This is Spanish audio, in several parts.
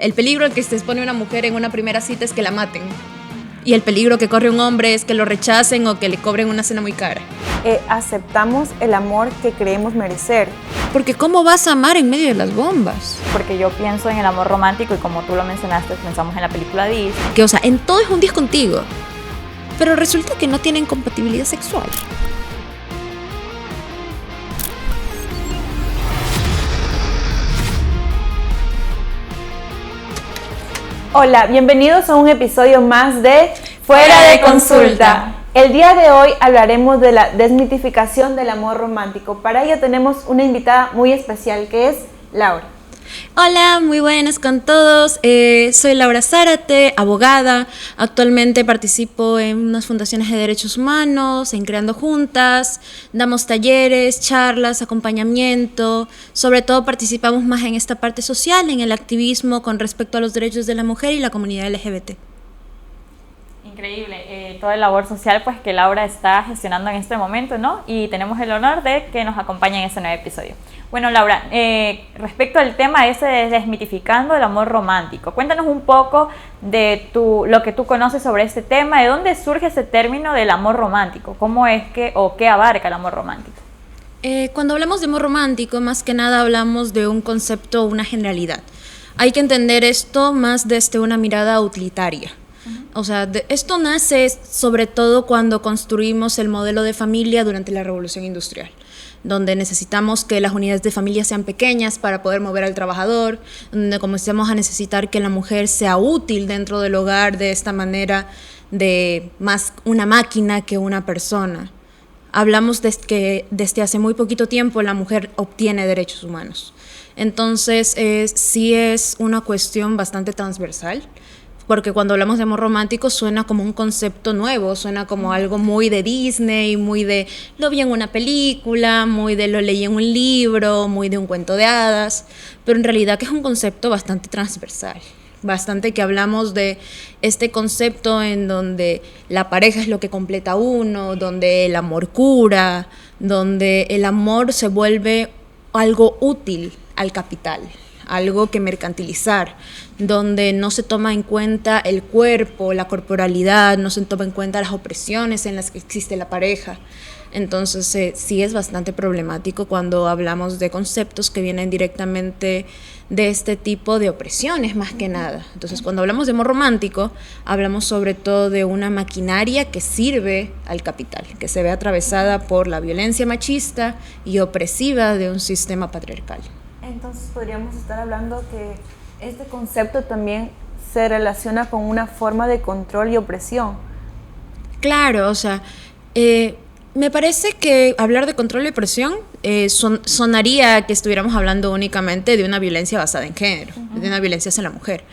El peligro al que se expone una mujer en una primera cita es que la maten. Y el peligro que corre un hombre es que lo rechacen o que le cobren una cena muy cara. Aceptamos el amor que creemos merecer. Porque ¿cómo vas a amar en medio de las bombas? Porque yo pienso en el amor romántico y como tú lo mencionaste, pensamos en la película Disney. Que, o sea, en todo es un 10 contigo. Pero resulta que no tienen compatibilidad sexual. Hola, bienvenidos a un episodio más de Fuera de Consulta. El día de hoy hablaremos de la desmitificación del amor romántico. Para ello tenemos una invitada muy especial que es Laura. Hola, muy buenas con todos. Soy Laura Zárate, abogada. Actualmente participo en unas fundaciones de derechos humanos, en Creando Juntas. Damos talleres, charlas, acompañamiento. Sobre todo participamos más en esta parte social, en el activismo con respecto a los derechos de la mujer y la comunidad LGBT. Increíble, toda la labor social pues que Laura está gestionando en este momento, ¿no? Y tenemos el honor de que nos acompañe en este nuevo episodio. Bueno, Laura, respecto al tema ese de desmitificando el amor romántico, cuéntanos un poco de lo que tú conoces sobre este tema, de dónde surge ese término del amor romántico, cómo es que o qué abarca el amor romántico. Cuando hablamos de amor romántico, más que nada hablamos de un concepto, una generalidad. Hay que entender esto más desde una mirada utilitaria. O sea, esto nace sobre todo cuando construimos el modelo de familia durante la Revolución Industrial, donde necesitamos que las unidades de familia sean pequeñas para poder mover al trabajador, donde comencemos a necesitar que la mujer sea útil dentro del hogar de esta manera de más una máquina que una persona. Hablamos de que desde hace muy poquito tiempo la mujer obtiene derechos humanos. Entonces, sí es una cuestión bastante transversal, porque cuando hablamos de amor romántico suena como un concepto nuevo, suena como algo muy de Disney, muy de lo vi en una película, muy de lo leí en un libro, muy de un cuento de hadas, pero en realidad que es un concepto bastante transversal, bastante que hablamos de este concepto en donde la pareja es lo que completa a uno, donde el amor cura, donde el amor se vuelve algo útil al capital, algo que mercantilizar, donde no se toma en cuenta el cuerpo, la corporalidad, no se toma en cuenta las opresiones en las que existe la pareja. Entonces sí es bastante problemático cuando hablamos de conceptos que vienen directamente de este tipo de opresiones más que nada. Entonces cuando hablamos de amor romántico, hablamos sobre todo de una maquinaria que sirve al capital, que se ve atravesada por la violencia machista y opresiva de un sistema patriarcal. Entonces podríamos estar hablando que este concepto también se relaciona con una forma de control y opresión. Claro, o sea, me parece que hablar de control y opresión sonaría que estuviéramos hablando únicamente de una violencia basada en género, de una violencia hacia la mujer.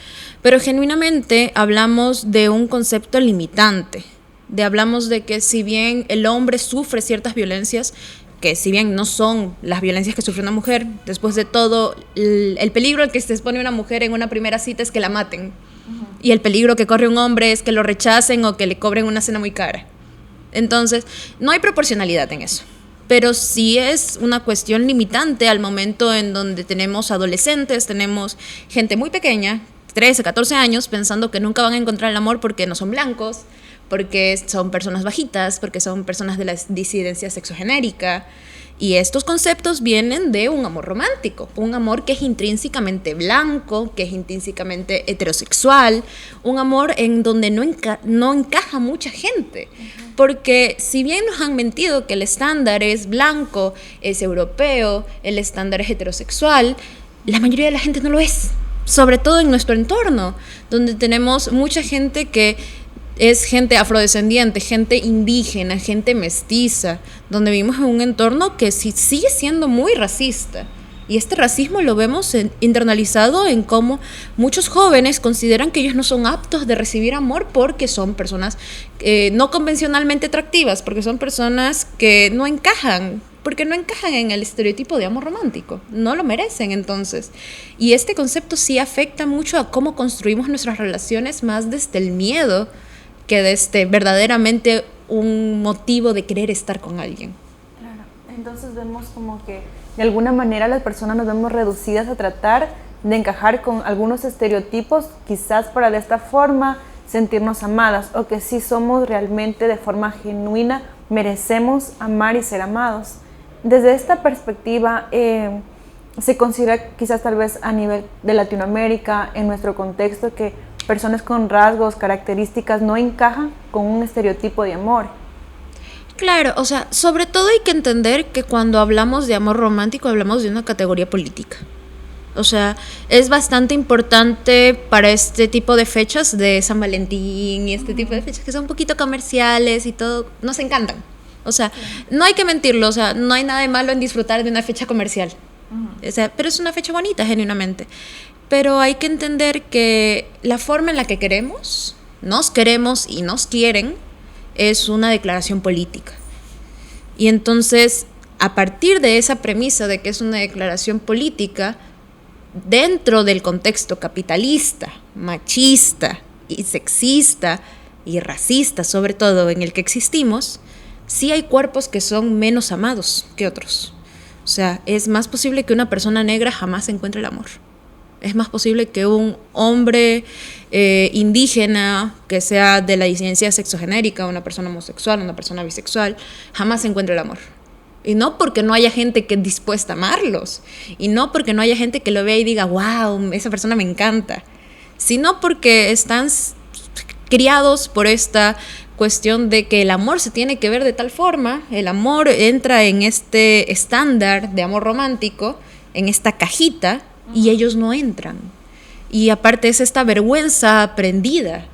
Pero genuinamente hablamos de un concepto limitante, hablamos de que si bien el hombre sufre ciertas violencias, que si bien no son las violencias que sufre una mujer, después de todo, el peligro al que se expone una mujer en una primera cita es que la maten. Y el peligro que corre un hombre es que lo rechacen o que le cobren una cena muy cara. Entonces, no hay proporcionalidad en eso. Pero sí es una cuestión limitante al momento en donde tenemos adolescentes, tenemos gente muy pequeña, 13, 14 años, pensando que nunca van a encontrar el amor porque no son blancos, porque son personas bajitas, porque son personas de la disidencia sexogenérica. Y estos conceptos vienen de un amor romántico, un amor que es intrínsecamente blanco, que es intrínsecamente heterosexual, un amor en donde no encaja mucha gente. Porque si bien nos han mentido que el estándar es blanco, es europeo, el estándar es heterosexual, la mayoría de la gente no lo es. Sobre todo en nuestro entorno, donde tenemos mucha gente que es gente afrodescendiente, gente indígena, gente mestiza, donde vivimos en un entorno que sigue siendo muy racista. Y este racismo lo vemos internalizado en cómo muchos jóvenes consideran que ellos no son aptos de recibir amor porque son personas no convencionalmente atractivas, porque son personas que no encajan, porque no encajan en el estereotipo de amor romántico, no lo merecen entonces. Y este concepto sí afecta mucho a cómo construimos nuestras relaciones más desde el miedo que desde verdaderamente un motivo de querer estar con alguien. Claro, entonces vemos como que de alguna manera las personas nos vemos reducidas a tratar de encajar con algunos estereotipos, quizás para de esta forma sentirnos amadas, o que sí somos realmente de forma genuina, merecemos amar y ser amados. Desde esta perspectiva, se considera quizás tal vez a nivel de Latinoamérica, en nuestro contexto, que personas con rasgos, características no encajan con un estereotipo de amor. Claro, o sea, sobre todo hay que entender que cuando hablamos de amor romántico hablamos de una categoría política. O sea, es bastante importante para este tipo de fechas de San Valentín y este tipo de fechas que son un poquito comerciales y todo, nos encantan. O sea, no hay que mentirlo, o sea, no hay nada de malo en disfrutar de una fecha comercial. O sea, pero es una fecha bonita, genuinamente. Pero hay que entender que la forma en la que nos queremos y nos quieren, es una declaración política. Y entonces, a partir de esa premisa de que es una declaración política, dentro del contexto capitalista, machista y sexista y racista, sobre todo en el que existimos, sí hay cuerpos que son menos amados que otros. O sea, es más posible que una persona negra jamás encuentre el amor. Es más posible que un hombre indígena, que sea de la disidencia sexogenérica, una persona homosexual, una persona bisexual, jamás encuentre el amor. Y no porque no haya gente que es dispuesta a amarlos, y no porque no haya gente que lo vea y diga, wow, esa persona me encanta, sino porque están criados por esta cuestión de que el amor se tiene que ver de tal forma, el amor entra en este estándar de amor romántico, en esta cajita, y ellos no entran. Y aparte es esta vergüenza aprendida,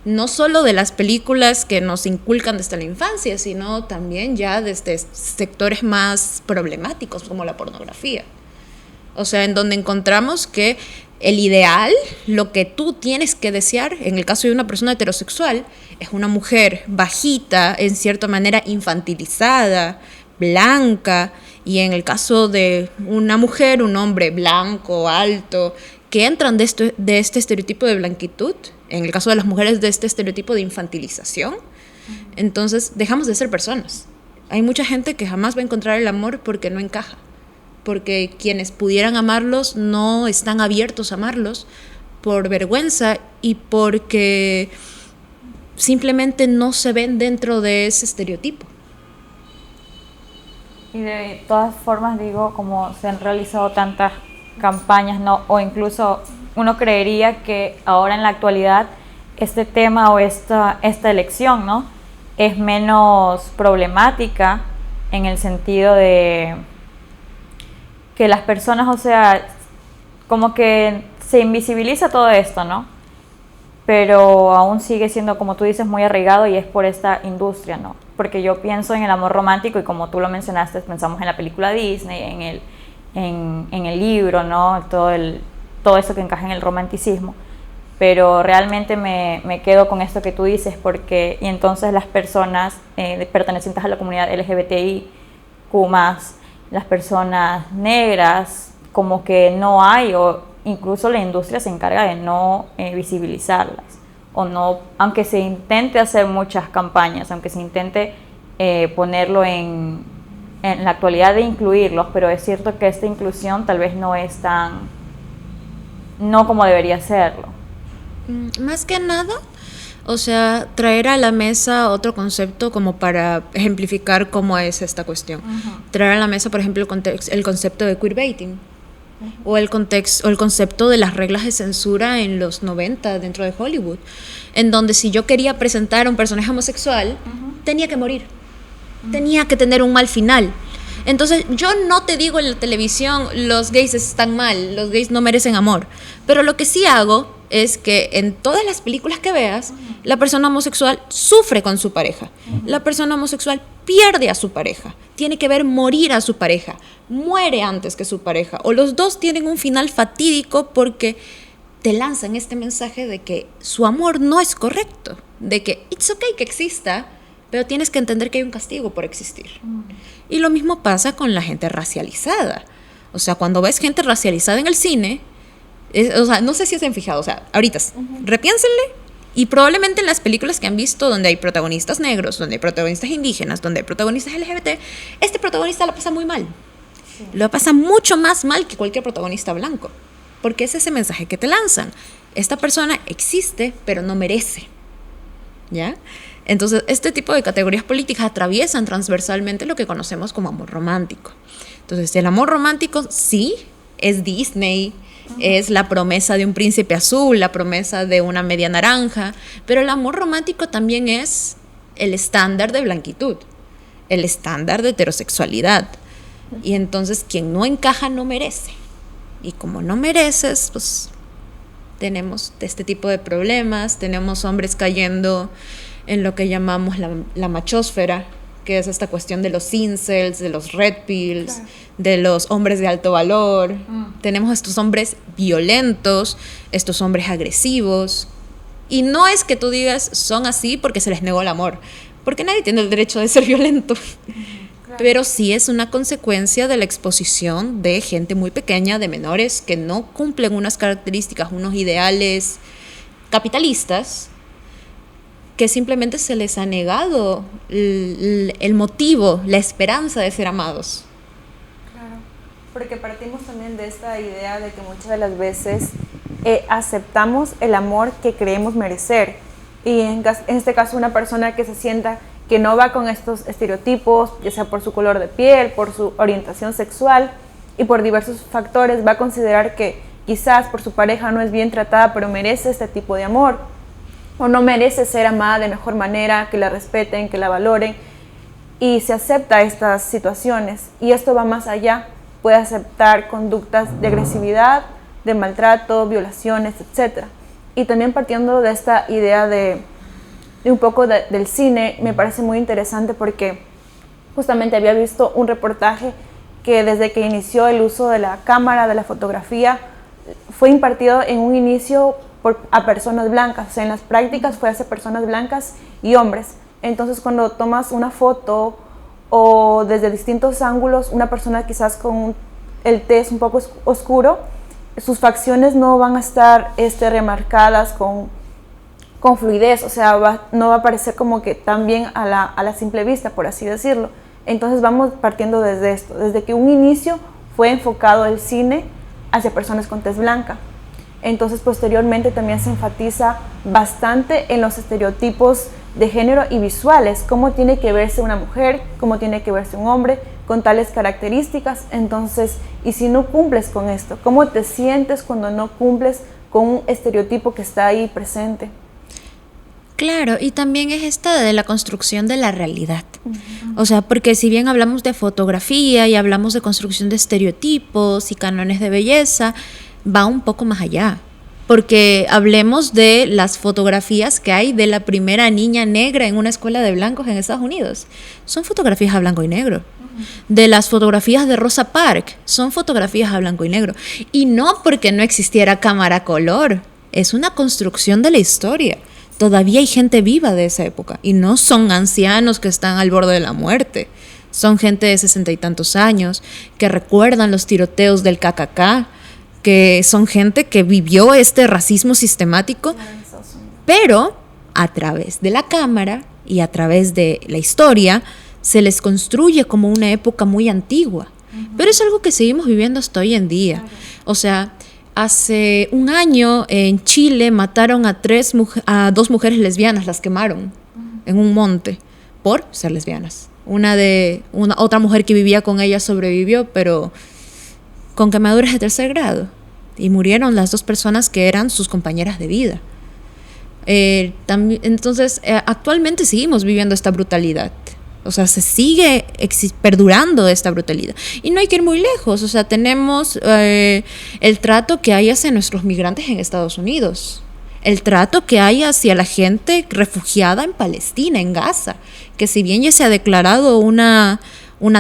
no solo de las películas que nos inculcan desde la infancia, sino también ya desde sectores más problemáticos como la pornografía. O sea, en donde encontramos que el ideal, lo que tú tienes que desear, en el caso de una persona heterosexual, es una mujer bajita, en cierta manera infantilizada, blanca, y en el caso de una mujer, un hombre blanco, alto, que entran de este estereotipo de blanquitud, en el caso de las mujeres de este estereotipo de infantilización, entonces dejamos de ser personas. Hay mucha gente que jamás va a encontrar el amor porque no encaja, porque quienes pudieran amarlos no están abiertos a amarlos por vergüenza y porque simplemente no se ven dentro de ese estereotipo. Y de todas formas, digo, como se han realizado tantas campañas, ¿no? O incluso uno creería que ahora en la actualidad este tema o esta elección, ¿no?, es menos problemática en el sentido de que las personas, o sea, como que se invisibiliza todo esto, ¿no? Pero aún sigue siendo, como tú dices, muy arraigado, y es por esta industria, ¿no? Porque yo pienso en el amor romántico y, como tú lo mencionaste, pensamos en la película Disney, en el libro, ¿no? Todo eso que encaja en el romanticismo. Pero realmente me quedo con esto que tú dices, porque y entonces las personas pertenecientes a la comunidad LGBTIQ+, las personas negras, como que no hay, o incluso la industria se encarga de no visibilizarlas, o no, aunque se intente hacer muchas campañas, aunque se intente ponerlo en la actualidad de incluirlos, pero es cierto que esta inclusión tal vez no es no como debería serlo. Más que nada, o sea, traer a la mesa otro concepto como para ejemplificar cómo es esta cuestión. Traer a la mesa, por ejemplo, el concepto de queerbaiting, o el concepto de las reglas de censura en los 90 dentro de Hollywood, en donde si yo quería presentar a un personaje homosexual, tenía que morir, tenía que tener un mal final. Entonces yo no te digo en la televisión los gays están mal, los gays no merecen amor, pero lo que sí hago es que en todas las películas que veas, la persona homosexual sufre con su pareja, la persona homosexual pierde a su pareja, tiene que ver morir a su pareja, muere antes que su pareja, o los dos tienen un final fatídico porque te lanzan este mensaje de que su amor no es correcto, de que it's okay que exista, pero tienes que entender que hay un castigo por existir. Y lo mismo pasa con la gente racializada. O sea, cuando ves gente racializada en el cine, o sea, no sé si se han fijado, o sea, ahorita repiénsenle, y probablemente en las películas que han visto donde hay protagonistas negros, donde hay protagonistas indígenas, donde hay protagonistas LGBT, este protagonista lo pasa muy mal. Sí. Lo pasa mucho más mal que cualquier protagonista blanco. Porque es ese mensaje que te lanzan. Esta persona existe, pero no merece. ¿Ya? Entonces, este tipo de categorías políticas atraviesan transversalmente lo que conocemos como amor romántico. Entonces, el amor romántico sí es Disney, es la promesa de un príncipe azul, la promesa de una media naranja, pero el amor romántico también es el estándar de blanquitud, el estándar de heterosexualidad. Y entonces, quien no encaja no merece. Y como no mereces, pues tenemos este tipo de problemas, tenemos hombres cayendo en lo que llamamos la machósfera, que es esta cuestión de los incels, de los red pills, claro, de los hombres de alto valor. Tenemos estos hombres violentos, estos hombres agresivos. Y no es que tú digas, son así porque se les negó el amor, porque nadie tiene el derecho de ser violento. Claro. Pero sí es una consecuencia de la exposición de gente muy pequeña, de menores, que no cumplen unas características, unos ideales capitalistas, que simplemente se les ha negado el motivo, la esperanza de ser amados. Claro, porque partimos también de esta idea de que muchas de las veces aceptamos el amor que creemos merecer. Y en este caso una persona que se sienta que no va con estos estereotipos, ya sea por su color de piel, por su orientación sexual y por diversos factores, va a considerar que quizás por su pareja no es bien tratada, pero merece este tipo de amor, o no merece ser amada de mejor manera, que la respeten, que la valoren, y se acepta estas situaciones. Y esto va más allá, puede aceptar conductas de agresividad, de maltrato, violaciones, etc. Y también partiendo de esta idea de un poco del cine, me parece muy interesante porque justamente había visto un reportaje que desde que inició el uso de la cámara, de la fotografía, fue impartido en un inicio a personas blancas, o sea, en las prácticas fue hacia personas blancas y hombres. Entonces cuando tomas una foto o desde distintos ángulos, una persona quizás con el tez un poco oscuro, sus facciones no van a estar remarcadas con fluidez, o sea, no va a parecer como que tan bien a la simple vista, por así decirlo. Entonces vamos partiendo desde esto, desde que un inicio fue enfocado el cine hacia personas con tez blanca. Entonces posteriormente también se enfatiza bastante en los estereotipos de género y visuales, cómo tiene que verse una mujer, cómo tiene que verse un hombre con tales características. Entonces, y si no cumples con esto, ¿cómo te sientes cuando no cumples con un estereotipo que está ahí presente? Claro, y también es esta de la construcción de la realidad. O sea, porque si bien hablamos de fotografía y hablamos de construcción de estereotipos y cánones de belleza, va un poco más allá. Porque hablemos de las fotografías que hay de la primera niña negra en una escuela de blancos en Estados Unidos. Son fotografías a blanco y negro. De las fotografías de Rosa Parks, son fotografías a blanco y negro. Y no porque no existiera cámara a color, es una construcción de la historia. Todavía hay gente viva de esa época y no son ancianos que están al borde de la muerte. Son gente de 60 y tantos años que recuerdan los tiroteos del KKK, que son gente que vivió este racismo sistemático, pero a través de la cámara y a través de la historia se les construye como una época muy antigua. Pero es algo que seguimos viviendo hasta hoy en día. O sea, hace un año en Chile mataron a 2 mujeres lesbianas, las quemaron en un monte por ser lesbianas. Otra mujer que vivía con ellas sobrevivió, pero con quemaduras de 3er grado. Y murieron las 2 personas que eran sus compañeras de vida. Entonces, actualmente seguimos viviendo esta brutalidad. O sea, se sigue perdurando esta brutalidad. Y no hay que ir muy lejos. O sea, tenemos el trato que hay hacia nuestros migrantes en Estados Unidos. El trato que hay hacia la gente refugiada en Palestina, en Gaza. Que si bien ya se ha declarado una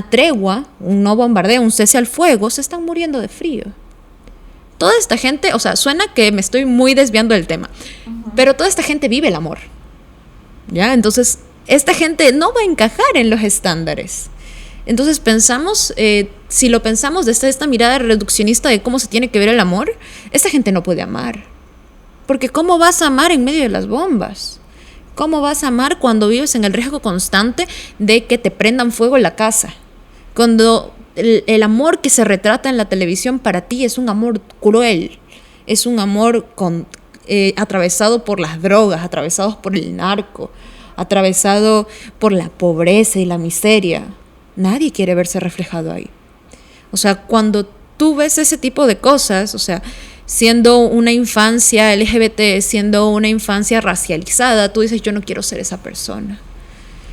tregua, un no bombardeo, un cese al fuego, se están muriendo de frío. Toda esta gente, o sea, suena que me estoy muy desviando del tema, pero toda esta gente vive el amor. ¿Ya? Entonces, esta gente no va a encajar en los estándares. Entonces pensamos, si lo pensamos desde esta mirada reduccionista de cómo se tiene que ver el amor, esta gente no puede amar. Porque ¿cómo vas a amar en medio de las bombas? ¿Cómo vas a amar cuando vives en el riesgo constante de que te prendan fuego en la casa? Cuando el amor que se retrata en la televisión para ti es un amor cruel, es un amor atravesado por las drogas, atravesado por el narco, atravesado por la pobreza y la miseria. Nadie quiere verse reflejado ahí. O sea, cuando tú ves ese tipo de cosas, o sea, siendo una infancia LGBT, siendo una infancia racializada, tú dices, yo no quiero ser esa persona.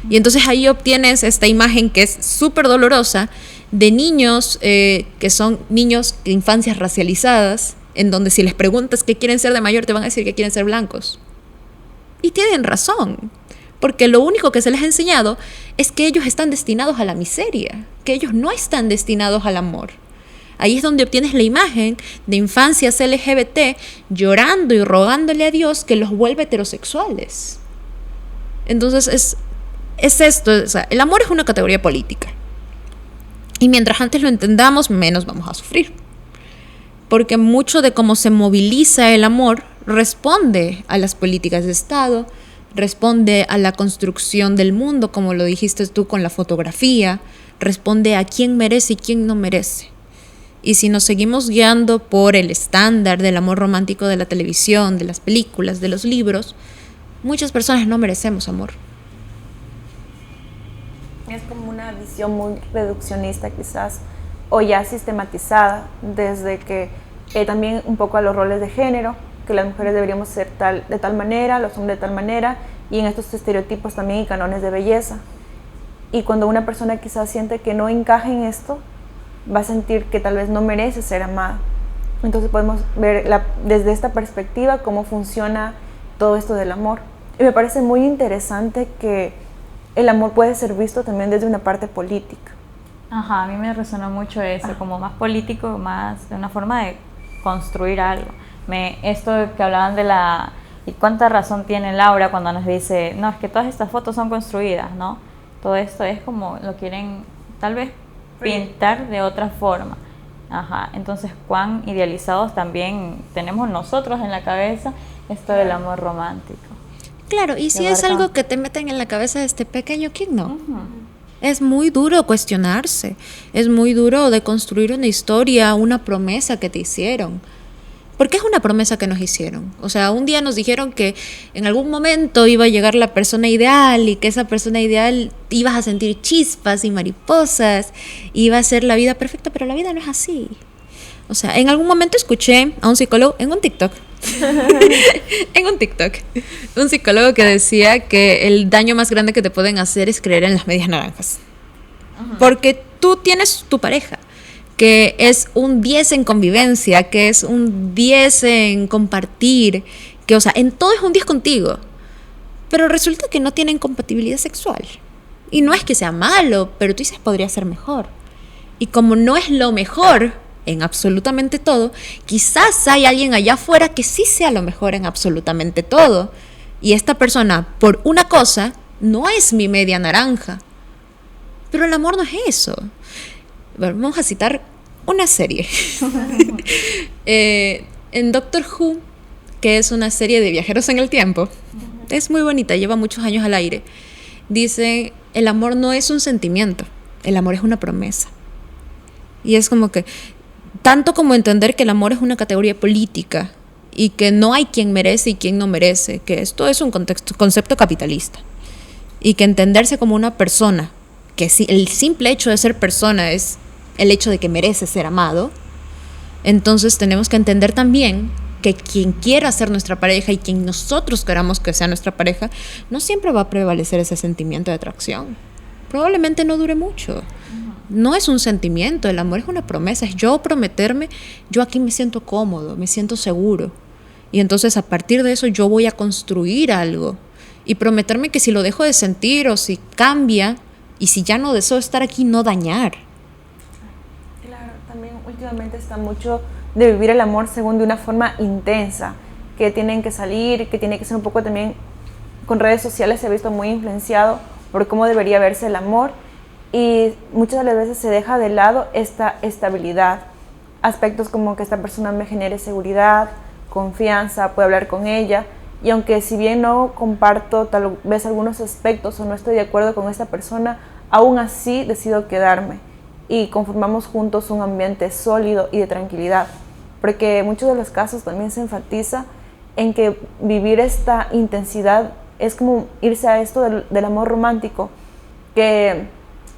Y entonces ahí obtienes esta imagen que es súper dolorosa de niños que son niños de infancias racializadas, en donde si les preguntas qué quieren ser de mayor, te van a decir que quieren ser blancos. Y tienen razón, porque lo único que se les ha enseñado es que ellos están destinados a la miseria, que ellos no están destinados al amor. Ahí es donde obtienes la imagen de infancias LGBT llorando y rogándole a Dios que los vuelva heterosexuales. Entonces es esto, o sea, el amor es una categoría política. Y mientras antes lo entendamos, menos vamos a sufrir. Porque mucho de cómo se moviliza el amor responde a las políticas de Estado, responde a la construcción del mundo, como lo dijiste tú con la fotografía, responde a quién merece y quién no merece. Y si nos seguimos guiando por el estándar del amor romántico de la televisión, de las películas, de los libros, muchas personas no merecemos amor. Es como una visión muy reduccionista quizás, o ya sistematizada, desde que también un poco a los roles de género, que las mujeres deberíamos ser de tal manera, los hombres de tal manera, y en estos estereotipos también y canones de belleza. Y cuando una persona quizás siente que no encaja en esto, va a sentir que tal vez no merece ser amada. Entonces podemos ver desde esta perspectiva cómo funciona todo esto del amor. Y me parece muy interesante que el amor puede ser visto también desde una parte política. Ajá, a mí me resonó mucho eso, como más político, más de una forma de construir algo. Esto que hablaban de y cuánta razón tiene Laura cuando nos dice, no, es que todas estas fotos son construidas, ¿no? Todo esto es como lo quieren tal vez pintar de otra forma. Ajá, entonces cuán idealizados también tenemos nosotros en la cabeza esto del amor romántico. Claro, y si es algo que te meten en la cabeza desde pequeño, ¿quién no? Es muy duro cuestionarse, es muy duro de construir una historia, una promesa que te hicieron. Porque es una promesa que nos hicieron. O sea, un día nos dijeron que en algún momento iba a llegar la persona ideal y que esa persona ideal ibas a sentir chispas y mariposas, iba a ser la vida perfecta, pero la vida no es así. O sea, en algún momento escuché a un psicólogo en un TikTok, un psicólogo que decía que el daño más grande que te pueden hacer es creer en las medias naranjas. Porque tú tienes tu pareja, que es un 10 en convivencia, que es un 10 en compartir, que, o sea, en todo es un 10 contigo, pero resulta que no tienen compatibilidad sexual. Y no es que sea malo, pero tú dices podría ser mejor. Y como no es lo mejor en absolutamente todo, quizás hay alguien allá afuera que sí sea lo mejor en absolutamente todo. Y esta persona, por una cosa, no es mi media naranja. Pero el amor no es eso. Vamos a citar una serie. En Doctor Who, que es una serie de viajeros en el tiempo, es muy bonita, lleva muchos años al aire. Dice, el amor no es un sentimiento, el amor es una promesa. Y es como que, tanto como entender que el amor es una categoría política y que no hay quien merece y quien no merece, que esto es un concepto capitalista. Y que entenderse como una persona, que si el simple hecho de ser persona es el hecho de que merece ser amado, entonces tenemos que entender también que quien quiera ser nuestra pareja y quien nosotros queramos que sea nuestra pareja, no siempre va a prevalecer ese sentimiento de atracción. Probablemente no dure mucho. No es un sentimiento, el amor es una promesa, es yo prometerme, yo aquí me siento cómodo, me siento seguro. Y entonces a partir de eso yo voy a construir algo y prometerme que si lo dejo de sentir o si cambia y si ya no deseo estar aquí, no dañar. Claro, también últimamente está mucho de vivir el amor según de una forma intensa, que tienen que salir, que tiene que ser un poco también, con redes sociales se ha visto muy influenciado por cómo debería verse el amor y muchas de las veces se deja de lado esta estabilidad, aspectos como que esta persona me genere seguridad, confianza, puedo hablar con ella y aunque si bien no comparto tal vez algunos aspectos o no estoy de acuerdo con esta persona, aún así decido quedarme y conformamos juntos un ambiente sólido y de tranquilidad. porque en muchos de los casos también se enfatiza en que vivir esta intensidad es como irse a esto del amor romántico, que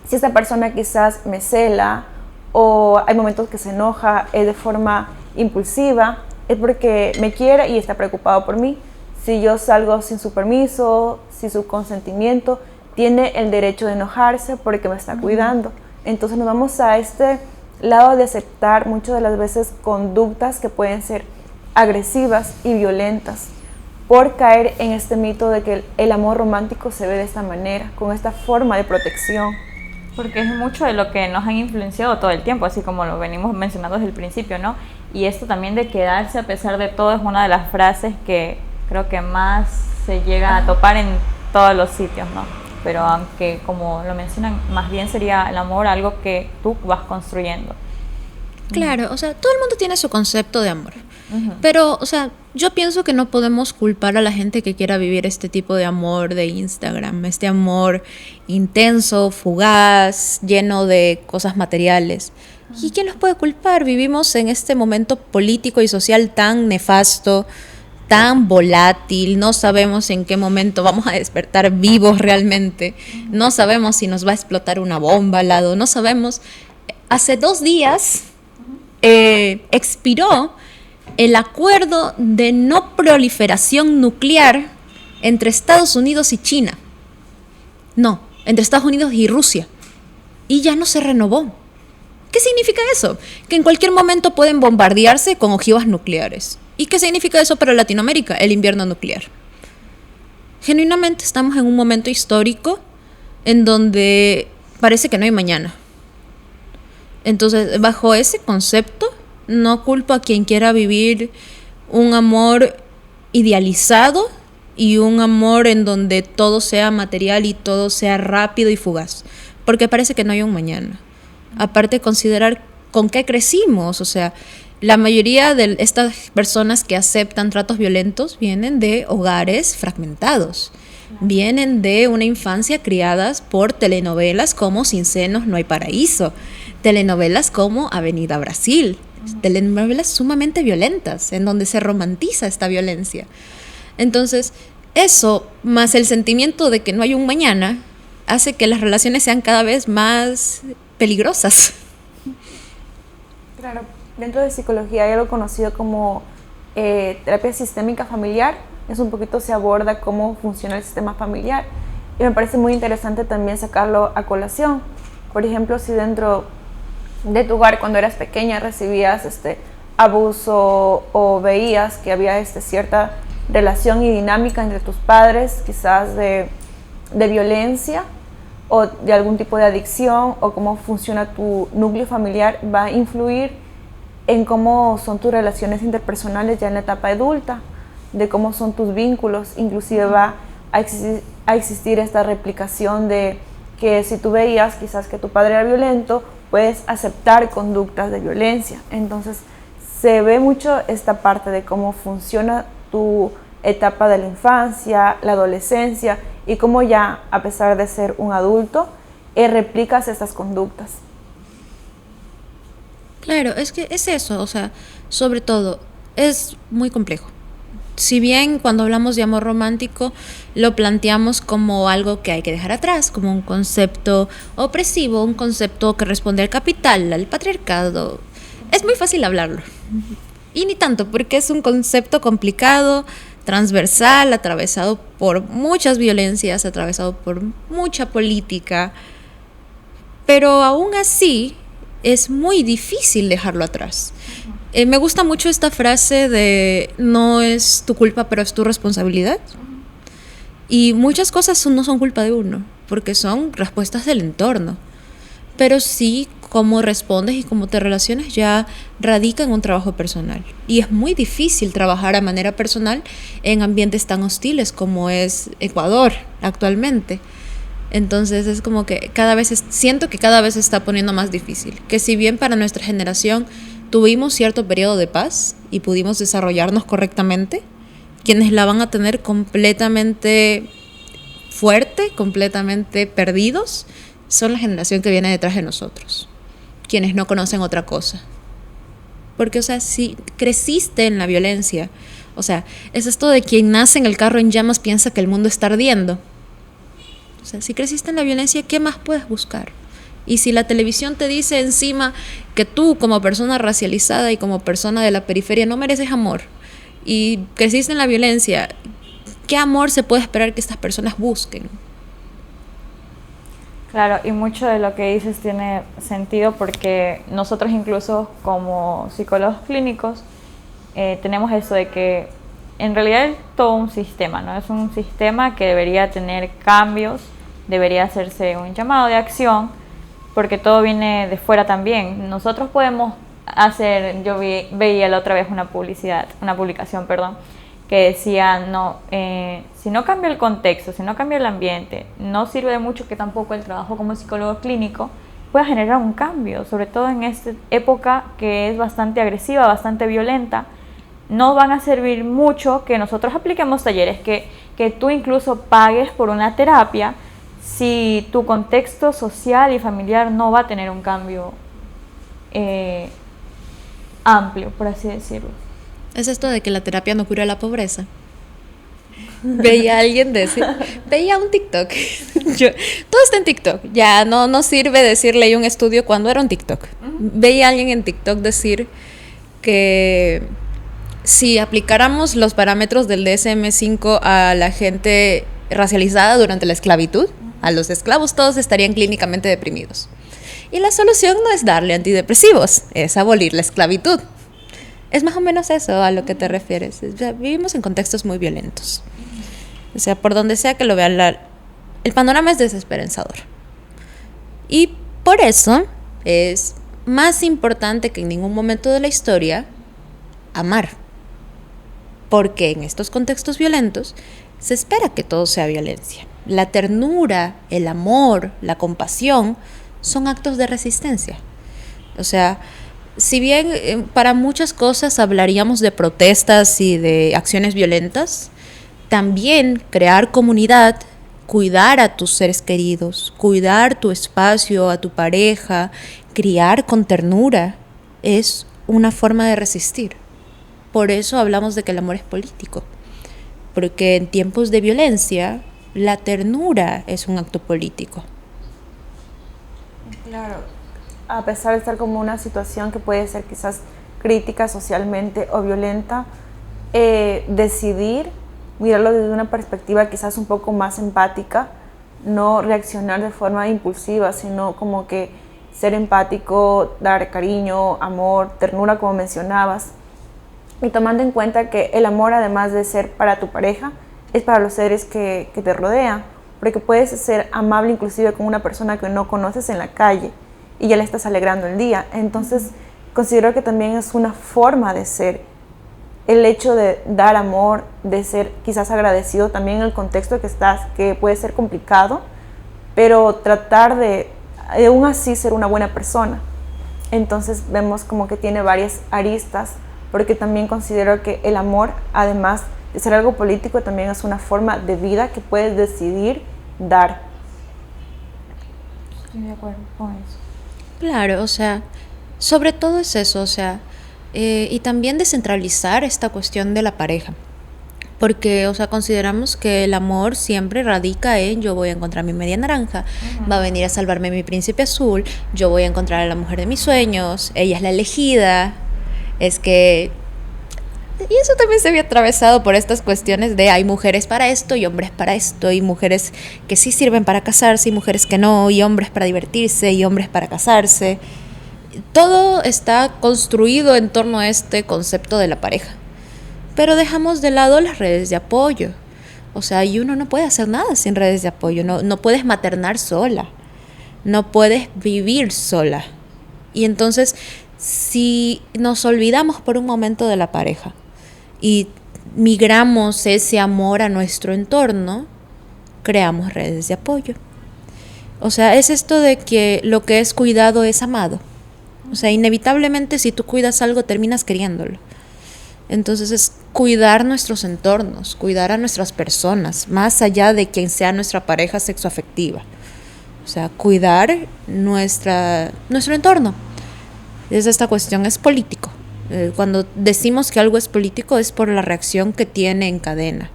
si esta persona quizás me cela o hay momentos que se enoja de forma impulsiva, es porque me quiere y está preocupado por mí. Si yo salgo sin su permiso, sin su consentimiento, tiene el derecho de enojarse porque me está cuidando. Entonces nos vamos a este lado de aceptar muchas de las veces conductas que pueden ser agresivas y violentas por caer en este mito de que el amor romántico se ve de esta manera, con esta forma de protección. Porque es mucho de lo que nos han influenciado todo el tiempo, así como lo venimos mencionando desde el principio, ¿no? Y esto también de quedarse a pesar de todo es una de las frases que creo que más se llega a topar en todos los sitios, ¿no? Pero aunque, como lo mencionan, más bien sería el amor algo que tú vas construyendo. Claro, o sea, todo el mundo tiene su concepto de amor. Pero, o sea, yo pienso que no podemos culpar a la gente que quiera vivir este tipo de amor de Instagram, este amor intenso, fugaz, lleno de cosas materiales. ¿Y quién los puede culpar? Vivimos en este momento político y social tan nefasto, tan volátil, no sabemos en qué momento vamos a despertar vivos realmente, no sabemos si nos va a explotar una bomba al lado, no sabemos. Hace 2 días expiró el acuerdo de no proliferación nuclear entre Estados Unidos y China. No, entre Estados Unidos y Rusia. Y ya no se renovó. ¿Qué significa eso? Que en cualquier momento pueden bombardearse con ojivas nucleares. ¿Y qué significa eso para Latinoamérica? El invierno nuclear. Genuinamente estamos en un momento histórico en donde parece que no hay mañana. Entonces, bajo ese concepto, no culpo a quien quiera vivir un amor idealizado y un amor en donde todo sea material y todo sea rápido y fugaz, porque parece que no hay un mañana. Aparte, considerar con qué crecimos, o sea, la mayoría de estas personas que aceptan tratos violentos vienen de hogares fragmentados, vienen de una infancia criadas por telenovelas como Sin senos no hay paraíso, telenovelas como Avenida Brasil, telenovelas sumamente violentas, en donde se romantiza esta violencia. Entonces, eso, más el sentimiento de que no hay un mañana, hace que las relaciones sean cada vez más peligrosas. Claro, dentro de psicología hay algo conocido como terapia sistémica familiar. Es un poquito se aborda cómo funciona el sistema familiar. Y me parece muy interesante también sacarlo a colación. Por ejemplo, si dentro de tu hogar cuando eras pequeña recibías abuso o veías que había cierta relación y dinámica entre tus padres, quizás de violencia o de algún tipo de adicción, o cómo funciona tu núcleo familiar, va a influir en cómo son tus relaciones interpersonales ya en la etapa adulta, de cómo son tus vínculos. Inclusive va a existir esta replicación de que si tú veías quizás que tu padre era violento, puedes aceptar conductas de violencia. Entonces se ve mucho esta parte de cómo funciona tu etapa de la infancia, la adolescencia, y cómo ya, a pesar de ser un adulto, replicas estas conductas. Claro, es que es eso, o sea, sobre todo, es muy complejo. Si bien cuando hablamos de amor romántico lo planteamos como algo que hay que dejar atrás, como un concepto opresivo, un concepto que responde al capital, al patriarcado, es muy fácil hablarlo. Y ni tanto, porque es un concepto complicado, transversal, atravesado por muchas violencias, atravesado por mucha política, pero aún así es muy difícil dejarlo atrás. Me gusta mucho esta frase de no es tu culpa, pero es tu responsabilidad. Y muchas cosas no son culpa de uno, porque son respuestas del entorno. Pero sí, cómo respondes y cómo te relacionas ya radica en un trabajo personal. Y es muy difícil trabajar a manera personal en ambientes tan hostiles como es Ecuador actualmente. Entonces es como que siento que cada vez se está poniendo más difícil. Que si bien para nuestra generación tuvimos cierto periodo de paz y pudimos desarrollarnos correctamente, quienes la van a tener completamente fuerte, completamente perdidos, son la generación que viene detrás de nosotros, quienes no conocen otra cosa. Porque, o sea, si creciste en la violencia, o sea, es esto de quien nace en el carro en llamas piensa que el mundo está ardiendo. O sea, si creciste en la violencia, ¿qué más puedes buscar? Y si la televisión te dice encima que tú, como persona racializada y como persona de la periferia, no mereces amor, y creciste en la violencia, ¿qué amor se puede esperar que estas personas busquen? Claro, y mucho de lo que dices tiene sentido porque nosotros incluso como psicólogos clínicos tenemos eso de que en realidad es todo un sistema, ¿no? Es un sistema que debería tener cambios, debería hacerse un llamado de acción, porque todo viene de fuera también. Nosotros podemos hacer, veía la otra vez una publicación, que decía, no, si no cambia el contexto, si no cambia el ambiente, no sirve de mucho que tampoco el trabajo como psicólogo clínico pueda generar un cambio, sobre todo en esta época que es bastante agresiva, bastante violenta. No van a servir mucho que nosotros apliquemos talleres, que tú incluso pagues por una terapia, si tu contexto social y familiar no va a tener un cambio amplio, por así decirlo. Es esto de que la terapia no cura la pobreza. Veía a alguien decir, veía un TikTok. Todo está en TikTok. Ya no sirve decirle ahí un estudio cuando era un TikTok. Veía a alguien en TikTok decir que si aplicáramos los parámetros del DSM-5 a la gente racializada durante la esclavitud, a los esclavos todos estarían clínicamente deprimidos. Y la solución no es darle antidepresivos, es abolir la esclavitud. Es más o menos eso a lo que te refieres. O sea, vivimos en contextos muy violentos. O sea, por donde sea que lo vean, el panorama es desesperanzador. Y por eso es más importante que en ningún momento de la historia amar. Porque en estos contextos violentos se espera que todo sea violencia. La ternura, el amor, la compasión son actos de resistencia. O sea, si bien para muchas cosas hablaríamos de protestas y de acciones violentas, también crear comunidad, cuidar a tus seres queridos, cuidar tu espacio, a tu pareja, criar con ternura, es una forma de resistir. Por eso hablamos de que el amor es político, porque en tiempos de violencia, la ternura es un acto político. Claro, a pesar de estar como una situación que puede ser quizás crítica socialmente o violenta, decidir mirarlo desde una perspectiva quizás un poco más empática, no reaccionar de forma impulsiva, sino como que ser empático, dar cariño, amor, ternura, como mencionabas, y tomando en cuenta que el amor, además de ser para tu pareja, es para los seres que te rodean, porque puedes ser amable inclusive con una persona que no conoces en la calle y ya le estás alegrando el día. Entonces considero que también es una forma de ser, el hecho de dar amor, de ser quizás agradecido también en el contexto que estás, que puede ser complicado, pero tratar de aún así ser una buena persona. Entonces vemos como que tiene varias aristas, porque también considero que el amor, además de ser algo político, también es una forma de vida que puedes decidir dar. Estoy de acuerdo con eso. Claro, o sea, sobre todo es eso, o sea, y también descentralizar esta cuestión de la pareja. Porque, o sea, consideramos que el amor siempre radica en yo voy a encontrar mi media naranja, va a venir a salvarme mi príncipe azul, yo voy a encontrar a la mujer de mis sueños, ella es la elegida. Es que, y eso también se había atravesado por estas cuestiones de hay mujeres para esto y hombres para esto, y mujeres que sí sirven para casarse y mujeres que no, y hombres para divertirse y hombres para casarse. Todo está construido en torno a este concepto de la pareja. Pero dejamos de lado las redes de apoyo. O sea, y uno no puede hacer nada sin redes de apoyo. No puedes maternar sola. No puedes vivir sola. Y entonces, si nos olvidamos por un momento de la pareja y migramos ese amor a nuestro entorno, creamos redes de apoyo. O sea, es esto de que lo que es cuidado es amado. O sea, inevitablemente si tú cuidas algo terminas queriéndolo. Entonces es cuidar nuestros entornos, cuidar a nuestras personas, más allá de quien sea nuestra pareja sexoafectiva. O sea, cuidar nuestro entorno. Esta cuestión es político. Cuando decimos que algo es político es por la reacción que tiene en cadena,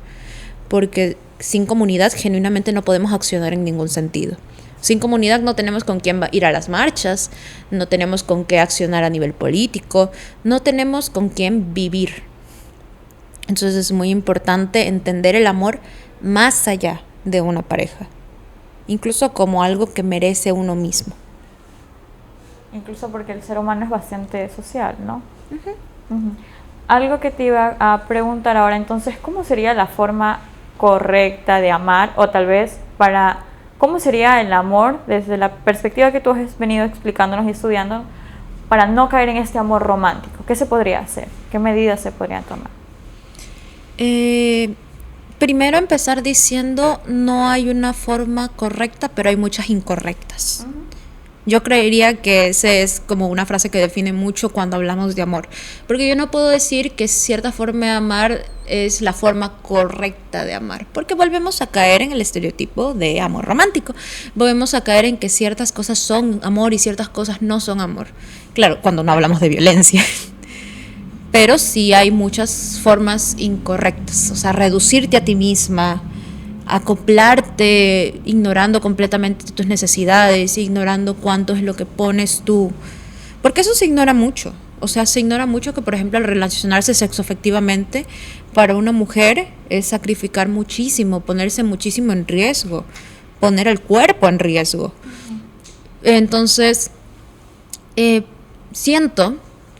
porque sin comunidad genuinamente no podemos accionar en ningún sentido. Sin comunidad no tenemos con quién ir a las marchas, no tenemos con qué accionar a nivel político, no tenemos con quién vivir. Entonces es muy importante entender el amor más allá de una pareja, incluso como algo que merece uno mismo. Incluso porque el ser humano es bastante social, ¿no? Algo que te iba a preguntar ahora, entonces, ¿cómo sería la forma correcta de amar? O tal vez ¿cómo sería el amor desde la perspectiva que tú has venido explicándonos y estudiando para no caer en este amor romántico? ¿Qué se podría hacer? ¿Qué medidas se podrían tomar? Primero empezar diciendo no hay una forma correcta, pero hay muchas incorrectas. Yo creería que esa es como una frase que define mucho cuando hablamos de amor, porque yo no puedo decir que cierta forma de amar es la forma correcta de amar, porque volvemos a caer en el estereotipo de amor romántico, volvemos a caer en que ciertas cosas son amor y ciertas cosas no son amor. Claro, cuando no hablamos de violencia. Pero sí hay muchas formas incorrectas, o sea, reducirte a ti misma, acoplarte ignorando completamente tus necesidades, ignorando cuánto es lo que pones tú, porque eso se ignora mucho. O sea, se ignora mucho que, por ejemplo, al relacionarse sexoafectivamente para una mujer es sacrificar muchísimo, ponerse muchísimo en riesgo, poner el cuerpo en riesgo. Entonces, siento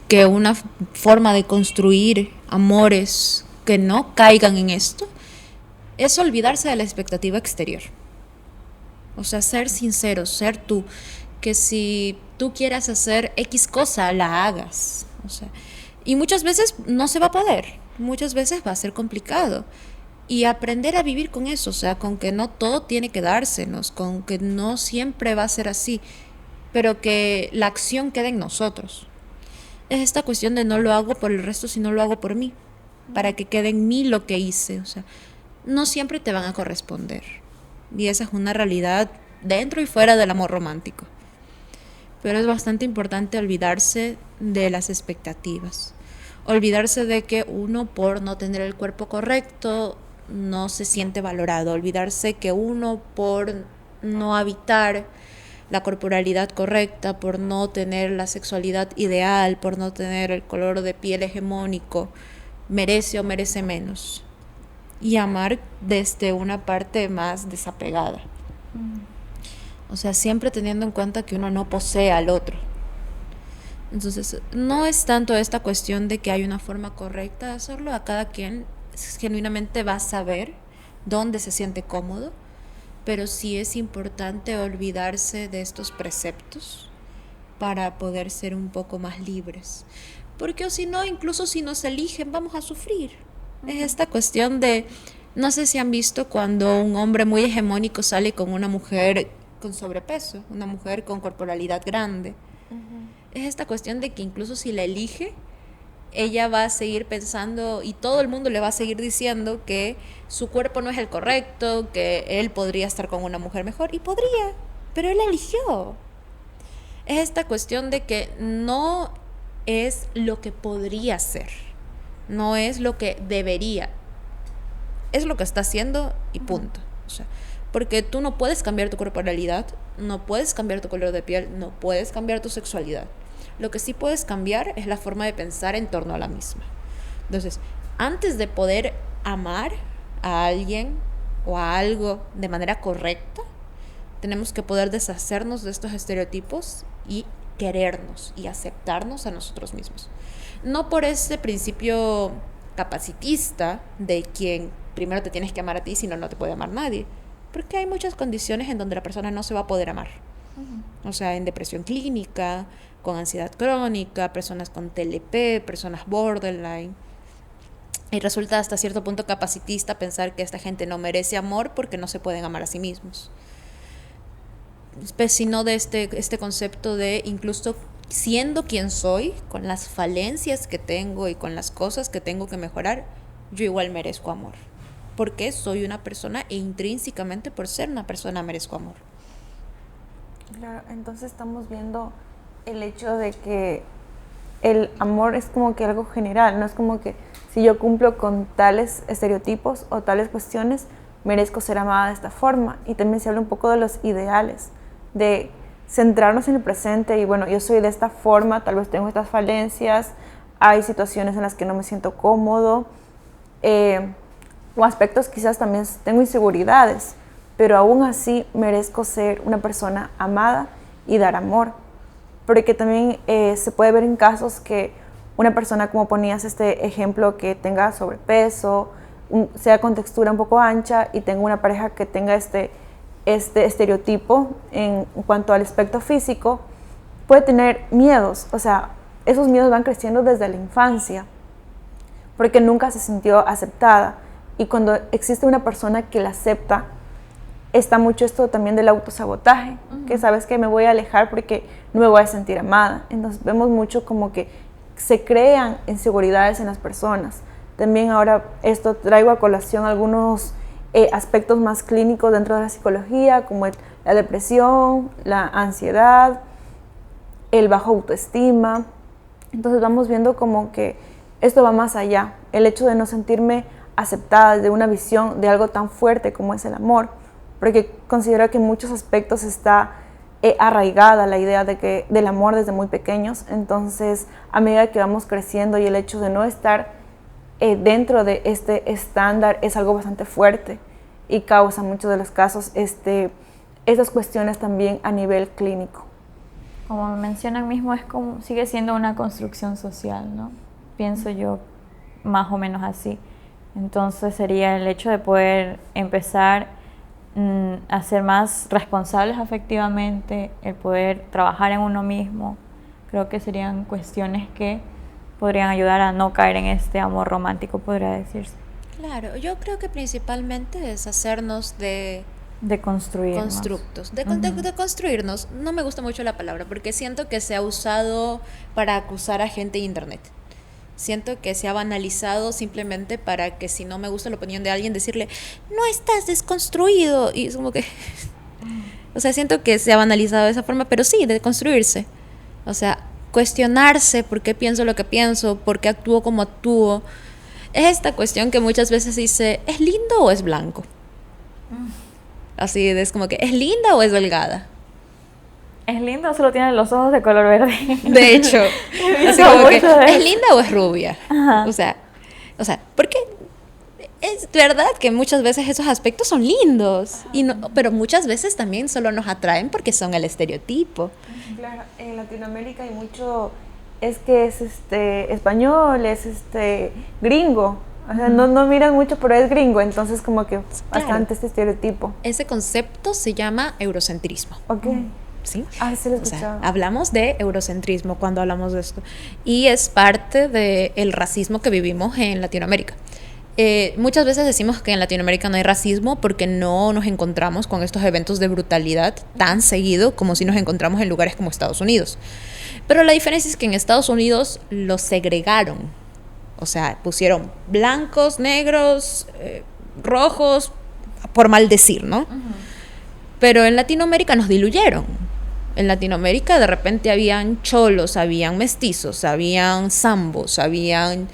que una forma de construir amores que no caigan en esto es olvidarse de la expectativa exterior. O sea, ser sincero, ser tú. Que si tú quieras hacer X cosa, la hagas. O sea, y muchas veces no se va a poder. Muchas veces va a ser complicado. Y aprender a vivir con eso. O sea, con que no todo tiene que dársenos. Con que no siempre va a ser así. Pero que la acción quede en nosotros. Es esta cuestión de no lo hago por el resto, sino lo hago por mí. Para que quede en mí lo que hice. O sea, no siempre te van a corresponder. Y esa es una realidad dentro y fuera del amor romántico. Pero es bastante importante olvidarse de las expectativas. Olvidarse de que uno, por no tener el cuerpo correcto, no se siente valorado. Olvidarse que uno, por no habitar la corporalidad correcta, por no tener la sexualidad ideal, por no tener el color de piel hegemónico, merece o merece menos. Y amar desde una parte más desapegada. O sea, siempre teniendo en cuenta que uno no posee al otro. Entonces, no es tanto esta cuestión de que hay una forma correcta de hacerlo. A cada quien genuinamente va a saber dónde se siente cómodo. Pero sí es importante olvidarse de estos preceptos para poder ser un poco más libres. Porque o si no, incluso si nos eligen, vamos a sufrir. Es esta cuestión de, no sé si han visto cuando un hombre muy hegemónico sale con una mujer con sobrepeso, una mujer con corporalidad grande. Es esta cuestión de que incluso si la elige, ella va a seguir pensando y todo el mundo le va a seguir diciendo que su cuerpo no es el correcto, que él podría estar con una mujer mejor, y podría, pero él eligió. Es esta cuestión de que no es lo que podría ser, no es lo que debería, es lo que está haciendo y punto. O sea, porque tú no puedes cambiar tu corporalidad, no puedes cambiar tu color de piel, no puedes cambiar tu sexualidad. Lo que sí puedes cambiar es la forma de pensar en torno a la misma. Entonces, antes de poder amar a alguien o a algo de manera correcta, tenemos que poder deshacernos de estos estereotipos y querernos y aceptarnos a nosotros mismos. No por ese principio capacitista de quien primero te tienes que amar a ti, si no, no te puede amar nadie. Porque hay muchas condiciones en donde la persona no se va a poder amar. O sea, en depresión clínica, con ansiedad crónica, personas con TLP, personas borderline. Y resulta hasta cierto punto capacitista pensar que esta gente no merece amor porque no se pueden amar a sí mismos. Sino de este concepto de incluso siendo quien soy, con las falencias que tengo y con las cosas que tengo que mejorar, yo igual merezco amor. Porque soy una persona e intrínsecamente por ser una persona merezco amor. Claro, entonces estamos viendo el hecho de que el amor es como que algo general, no es como que si yo cumplo con tales estereotipos o tales cuestiones, merezco ser amada de esta forma. Y también se habla un poco de los ideales, de centrarnos en el presente y bueno, yo soy de esta forma, tal vez tengo estas falencias, hay situaciones en las que no me siento cómodo, o aspectos quizás también tengo inseguridades, pero aún así merezco ser una persona amada y dar amor. Porque también se puede ver en casos que una persona, como ponías este ejemplo, que tenga sobrepeso, sea con textura un poco ancha y tenga una pareja que tenga este estereotipo en cuanto al aspecto físico, puede tener miedos. O sea, esos miedos van creciendo desde la infancia, porque nunca se sintió aceptada. Y cuando existe una persona que la acepta, está mucho esto también del autosabotaje, que sabes que me voy a alejar porque no me voy a sentir amada. Entonces vemos mucho como que se crean inseguridades en las personas. También ahora esto traigo a colación algunos aspectos más clínicos dentro de la psicología, como la depresión, la ansiedad, el bajo autoestima. Entonces vamos viendo como que esto va más allá. El hecho de no sentirme aceptada desde una visión de algo tan fuerte como es el amor, porque considero que en muchos aspectos está arraigada la idea del amor desde muy pequeños. Entonces, a medida que vamos creciendo y el hecho de no estar dentro de este estándar es algo bastante fuerte y causa en muchos de los casos esas cuestiones también a nivel clínico. Como mencionan mismo, sigue siendo una construcción social, ¿no? Pienso yo más o menos así. Entonces sería el hecho de poder empezar a ser más responsables afectivamente, el poder trabajar en uno mismo. Creo que serían cuestiones que podrían ayudar a no caer en este amor romántico, podría decirse. Claro, yo creo que principalmente es hacernos de construirnos. Constructos, de construirnos. No me gusta mucho la palabra porque siento que se ha usado para acusar a gente en internet. Siento que se ha banalizado simplemente para que si no me gusta la opinión de alguien, decirle, no estás desconstruido. Y es como que... O sea, siento que se ha banalizado de esa forma, pero sí, de construirse. O sea, cuestionarse por qué pienso lo que pienso, por qué actúo como actúo. Es esta cuestión que muchas veces dice, ¿es lindo o es blanco? Así es como que, ¿es linda o es delgada? Es linda o solo tiene los ojos de color verde. De hecho, así como que, ¿es linda o es rubia? Ajá. O sea, porque es verdad que muchas veces esos aspectos son lindos, y no, pero muchas veces también solo nos atraen porque son el estereotipo. Claro, en Latinoamérica hay mucho, es que es español, es gringo. O sea, no miran mucho, pero es gringo, entonces como que bastante este estereotipo. Ese concepto se llama eurocentrismo. Ok. ¿Sí? Sí lo he escuchado. Hablamos de eurocentrismo cuando hablamos de esto, y es parte del racismo que vivimos en Latinoamérica. Muchas veces decimos que en Latinoamérica no hay racismo porque no nos encontramos con estos eventos de brutalidad tan seguido como si nos encontramos en lugares como Estados Unidos. Pero la diferencia es que en Estados Unidos los segregaron. O sea, pusieron blancos, negros, rojos, por mal decir, ¿no? Pero en Latinoamérica nos diluyeron. En Latinoamérica de repente habían cholos, habían mestizos, habían zambos, habían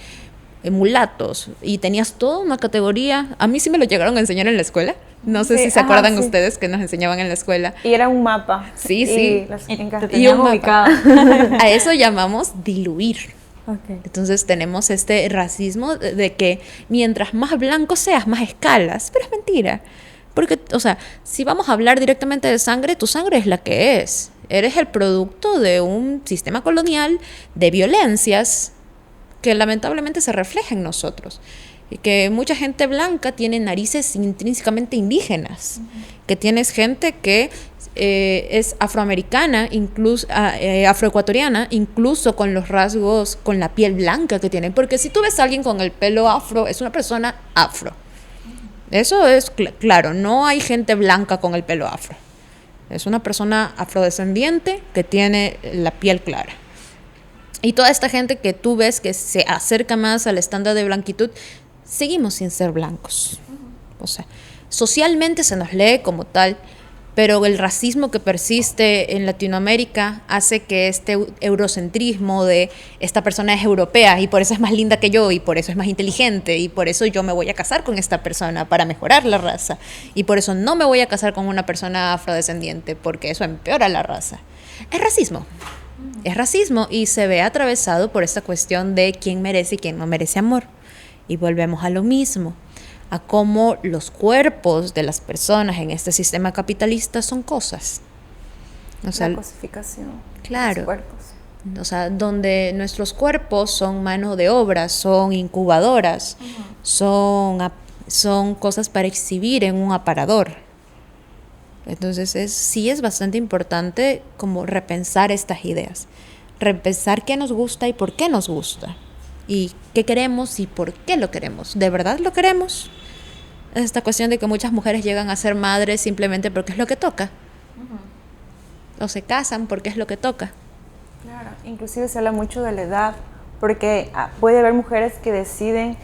mulatos, y tenías toda una categoría. A mí sí me lo llegaron a enseñar en la escuela. No sé si se acuerdan ustedes que nos enseñaban en la escuela. Y era un mapa. Sí. Y un mapa. A eso llamamos diluir. Okay. Entonces tenemos este racismo de que mientras más blanco seas, más escalas. Pero es mentira. Porque, o sea, si vamos a hablar directamente de sangre, tu sangre es la que es. Eres el producto de un sistema colonial de violencias que lamentablemente se refleja en nosotros. Y que mucha gente blanca tiene narices intrínsecamente indígenas. Que tienes gente que es afroamericana, incluso afroecuatoriana, incluso con los rasgos, con la piel blanca que tienen. Porque si tú ves a alguien con el pelo afro, es una persona afro. Eso es claro, no hay gente blanca con el pelo afro. Es una persona afrodescendiente que tiene la piel clara. Y toda esta gente que tú ves que se acerca más al estándar de blanquitud, seguimos sin ser blancos. O sea, socialmente se nos lee como tal, pero el racismo que persiste en Latinoamérica hace que este eurocentrismo de esta persona es europea y por eso es más linda que yo y por eso es más inteligente y por eso yo me voy a casar con esta persona para mejorar la raza y por eso no me voy a casar con una persona afrodescendiente porque eso empeora la raza. Es racismo y se ve atravesado por esta cuestión de quién merece y quién no merece amor. Y volvemos a lo mismo, a cómo los cuerpos de las personas en este sistema capitalista son cosas. O sea, la cosificación. Claro. De los cuerpos. O sea, donde nuestros cuerpos son mano de obra, son incubadoras, son cosas para exhibir en un aparador. Entonces sí es bastante importante como repensar estas ideas, repensar qué nos gusta y por qué nos gusta, y qué queremos y por qué lo queremos. ¿De verdad lo queremos? Es esta cuestión de que muchas mujeres llegan a ser madres simplemente porque es lo que toca, o se casan porque es lo que toca. Claro, inclusive se habla mucho de la edad, porque puede haber mujeres que deciden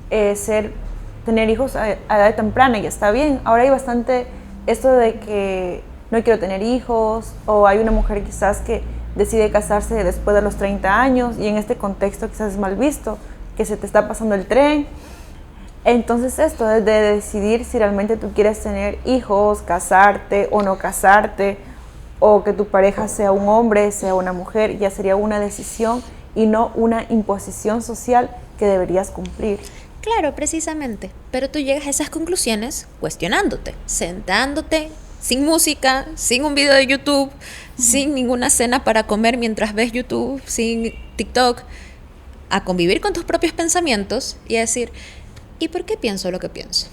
tener hijos a edad temprana y está bien. Ahora hay bastante esto de que no quiero tener hijos, o hay una mujer quizás que decide casarse después de los 30 años y en este contexto quizás es mal visto, que se te está pasando el tren. Entonces esto de decidir si realmente tú quieres tener hijos, casarte o no casarte, o que tu pareja sea un hombre, sea una mujer, ya sería una decisión y no una imposición social que deberías cumplir. Claro, precisamente, pero tú llegas a esas conclusiones cuestionándote, sentándote, sin música, sin un video de YouTube, sin ninguna cena para comer mientras ves YouTube, sin TikTok, a convivir con tus propios pensamientos y a decir, ¿y por qué pienso lo que pienso?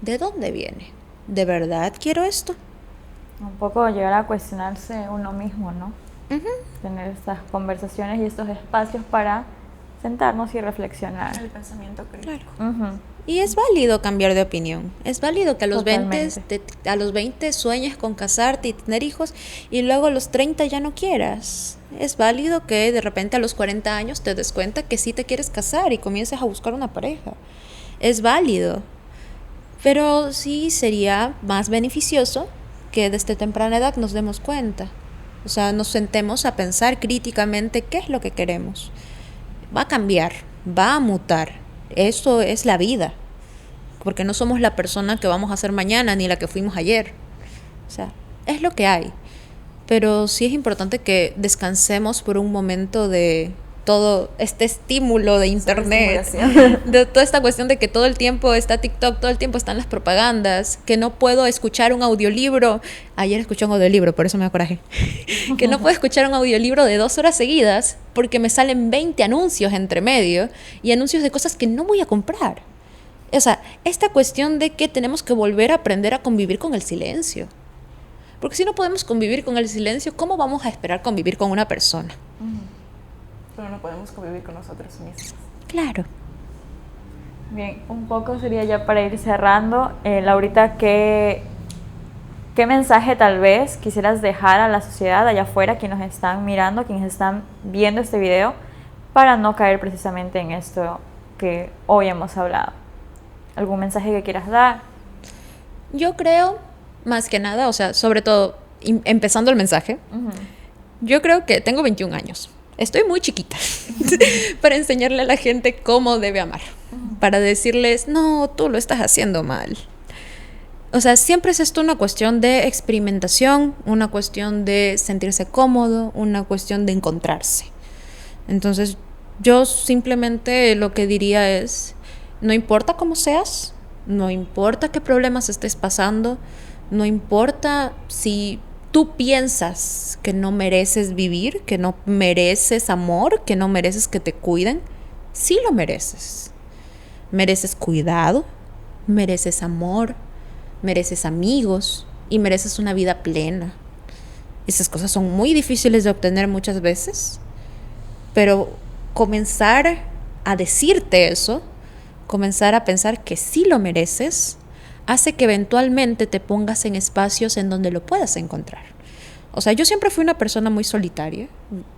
¿De dónde viene? ¿De verdad quiero esto? Un poco llegar a cuestionarse uno mismo, ¿no? Tener estas conversaciones y estos espacios para sentarnos y reflexionar. El pensamiento crítico. Claro. Y es válido cambiar de opinión. Es válido que a los 20 sueñes con casarte y tener hijos y luego a los 30 ya no quieras. Es válido que de repente a los 40 años te des cuenta que sí te quieres casar y comiences a buscar una pareja. Es válido. Pero sí sería más beneficioso que desde temprana edad nos demos cuenta. O sea, nos sentemos a pensar críticamente qué es lo que queremos. Va a cambiar, va a mutar. Eso es la vida. Porque no somos la persona que vamos a ser mañana ni la que fuimos ayer. O sea, es lo que hay. Pero sí es importante que descansemos por un momento de todo este estímulo de internet, de toda esta cuestión de que todo el tiempo está TikTok, todo el tiempo están las propagandas, que no puedo escuchar un audiolibro. Ayer escuché un audiolibro, por eso me da coraje. Que no puedo escuchar un audiolibro de 2 horas seguidas porque me salen 20 anuncios entre medio y anuncios de cosas que no voy a comprar. O sea, esta cuestión de que tenemos que volver a aprender a convivir con el silencio. Porque si no podemos convivir con el silencio, ¿cómo vamos a esperar convivir con una persona? Pero no podemos convivir con nosotros mismos. Claro. Bien, un poco sería ya para ir cerrando. Laurita, ¿qué mensaje tal vez quisieras dejar a la sociedad allá afuera, quienes nos están mirando, quienes están viendo este video, para no caer precisamente en esto que hoy hemos hablado? ¿Algún mensaje que quieras dar? Yo creo, más que nada, o sea, sobre todo, empezando el mensaje, yo creo que tengo 21 años. Estoy muy chiquita para enseñarle a la gente cómo debe amar. Para decirles, no, tú lo estás haciendo mal. O sea, siempre es esto una cuestión de experimentación, una cuestión de sentirse cómodo, una cuestión de encontrarse. Entonces, yo simplemente lo que diría es, no importa cómo seas, no importa qué problemas estés pasando, no importa si tú piensas que no mereces vivir, que no mereces amor, que no mereces que te cuiden, sí lo mereces. Mereces cuidado, mereces amor, mereces amigos y mereces una vida plena. Esas cosas son muy difíciles de obtener muchas veces, pero comenzar a decirte eso, comenzar a pensar que sí lo mereces, hace que eventualmente te pongas en espacios en donde lo puedas encontrar. O sea, yo siempre fui una persona muy solitaria.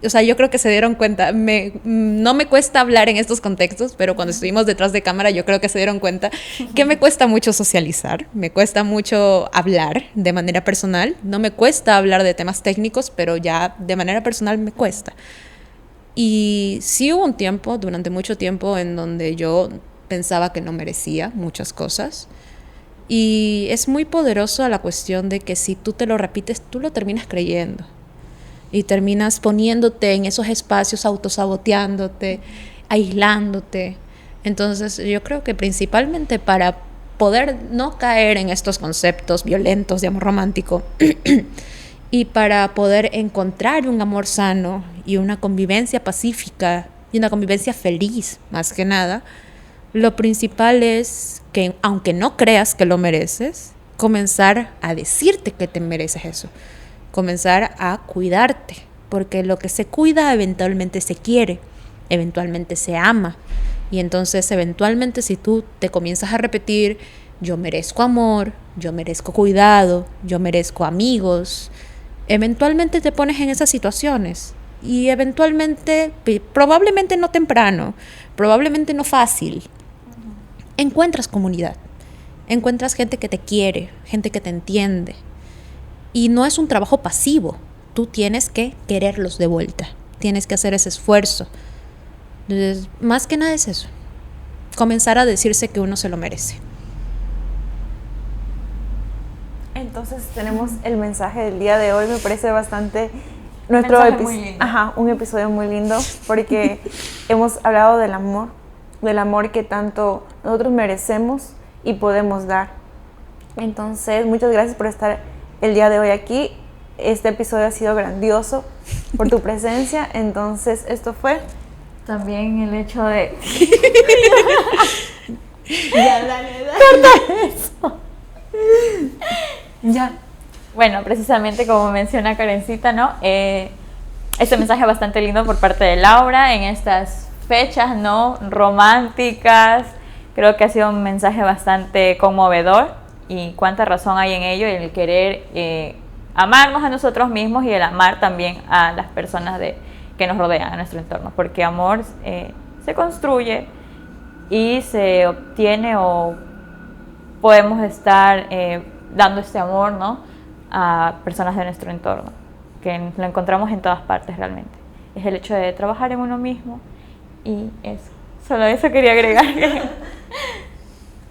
O sea, yo creo que se dieron cuenta. No me cuesta hablar en estos contextos, pero cuando estuvimos detrás de cámara yo creo que se dieron cuenta que me cuesta mucho socializar, me cuesta mucho hablar de manera personal. No me cuesta hablar de temas técnicos, pero ya de manera personal me cuesta. Y sí hubo un tiempo, durante mucho tiempo, en donde yo pensaba que no merecía muchas cosas. Y es muy poderoso la cuestión de que si tú te lo repites, tú lo terminas creyendo. Y terminas poniéndote en esos espacios, autosaboteándote, aislándote. Entonces yo creo que principalmente para poder no caer en estos conceptos violentos de amor romántico y para poder encontrar un amor sano y una convivencia pacífica y una convivencia feliz, más que nada, lo principal es que, aunque no creas que lo mereces, comenzar a decirte que te mereces eso. Comenzar a cuidarte, porque lo que se cuida eventualmente se quiere, eventualmente se ama. Y entonces eventualmente si tú te comienzas a repetir, yo merezco amor, yo merezco cuidado, yo merezco amigos, eventualmente te pones en esas situaciones. Y eventualmente, probablemente no temprano, probablemente no fácil, encuentras comunidad, encuentras gente que te quiere, gente que te entiende. Y no es un trabajo pasivo, tú tienes que quererlos de vuelta, tienes que hacer ese esfuerzo. Entonces, más que nada es eso, comenzar a decirse que uno se lo merece. Entonces tenemos el mensaje del día de hoy, me parece bastante... un episodio muy lindo, porque hemos hablado del amor que tanto nosotros merecemos y podemos dar. Entonces, muchas gracias por estar el día de hoy aquí. Este episodio ha sido grandioso por tu presencia. Entonces, esto fue también el hecho de... ya, dale. Corta eso. Ya. Bueno, precisamente como menciona Karencita, ¿no? Este mensaje es bastante lindo por parte de Laura en estas fechas, ¿no? Románticas. Creo que ha sido un mensaje bastante conmovedor y cuánta razón hay en ello, el querer amarnos a nosotros mismos y el amar también a las personas que nos rodean, a nuestro entorno, porque amor se construye y se obtiene o podemos estar dando este amor, ¿no?, a personas de nuestro entorno, que lo encontramos en todas partes realmente. Es el hecho de trabajar en uno mismo y eso. Solo eso quería agregar.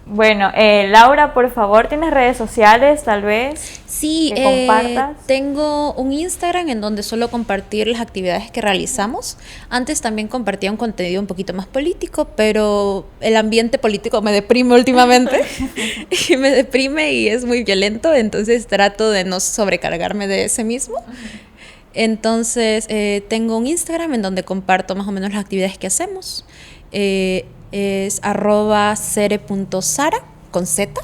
Bueno, Laura, por favor, ¿tienes redes sociales tal vez? Sí, que compartas. Tengo un Instagram en donde suelo compartir las actividades que realizamos. Antes también compartía un contenido un poquito más político, pero el ambiente político me deprime últimamente. Y me deprime y es muy violento, entonces trato de no sobrecargarme de ese mismo. Entonces, tengo un Instagram en donde comparto más o menos las actividades que hacemos. Es @cere.sara con Z.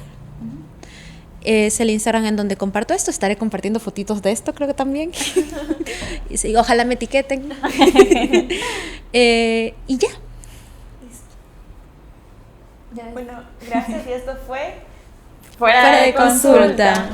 Es el Instagram en donde comparto esto. Estaré compartiendo fotitos de esto, creo que también. Y sí, ojalá me etiqueten. Y ya. Bueno, gracias. Y esto fue Fuera de consulta.